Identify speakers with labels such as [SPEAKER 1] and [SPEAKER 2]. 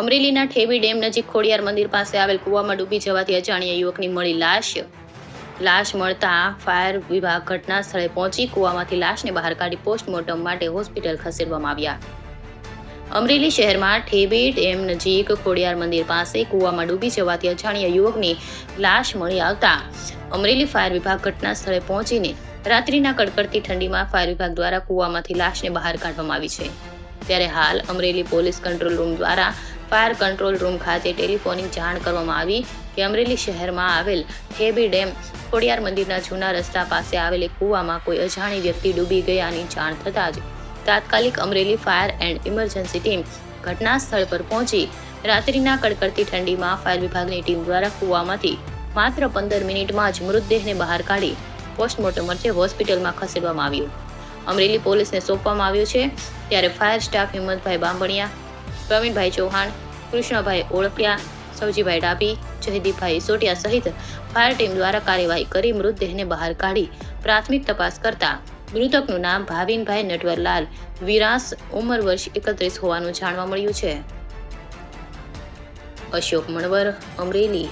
[SPEAKER 1] અમરેલીના ઠેબી ડેમ નજીક ખોડિયાર મંદિર પાસે આવેલ કૂવામાં ડૂબી જવાથી અજાણ્યા યુવકની મળી લાશ મળતા ફાયર વિભાગ ઘટના સ્થળે પહોંચી કૂવામાંથી લાશને બહાર કાઢી પોસ્ટમોર્ટમ માટે હોસ્પિટલ ખસેડવામાં આવ્યા. અમરેલી શહેરમાં ઠેબી ડેમ નજીક ખોડિયાર મંદિર પાસે કૂવામાં ડૂબી જવાથી અજાણ્યા યુવકની લાશ મળી આવતા અમરેલી ફાયર વિભાગ ઘટના સ્થળે પહોંચીને રાત્રિના કડકડતી ઠંડીમાં ફાયર વિભાગ દ્વારા કૂવામાંથી લાશને બહાર કાઢવામાં આવી છે. ત્યારે હાલ અમરેલી પોલીસ કંટ્રોલ રૂમ દ્વારા ફાયર કંટ્રોલ રૂમ ખાતે ટેલિફોનિક જાણ કરવામાં આવી કે અમરેલી શહેરમાં આવેલ ઠેબી ડેમ ખોડિયાર મંદિરના જૂના રસ્તા પાસે આવેલી કૂવામાં કોઈ અજાણી વ્યક્તિ ડૂબી ગયાની જાણ થતાં જ તાત્કાલિક Amreli fire and emergency team ઘટના સ્થળ પર પહોંચી રાત્રિના કડકડતી ઠંડીમાં ફાયર વિભાગની ટીમ દ્વારા કૂવામાંથી માત્ર 15 મિનિટમાં જ મૃતદેહને બહાર કાઢી પોસ્ટમોર્ટમ અર્થે હોસ્પિટલમાં ખસેડવામાં આવ્યું. અમરેલી પોલીસને સોંપવામાં આવ્યું છે. ત્યારે ફાયર સ્ટાફ હિંમતભાઈ બાંભણિયા, પ્રવીણભાઈ ચૌહાણ, કૃષ્ણભાઈ ઓળપિયા, સવજીભાઈ ડાભી, જયદીપભાઈ સોટિયા સહિત ફાયર ટીમ દ્વારા કાર્યવાહી કરી મૃતદેહને બહાર કાઢી પ્રાથમિક તપાસ કરતા મૃતકનું નામ ભાવિનભાઈ નટવરલાલ વિરાસ, ઉંમર વર્ષ 31 હોવાનું જાણવા મળ્યું છે. અશોક મણવર, અમરેલી.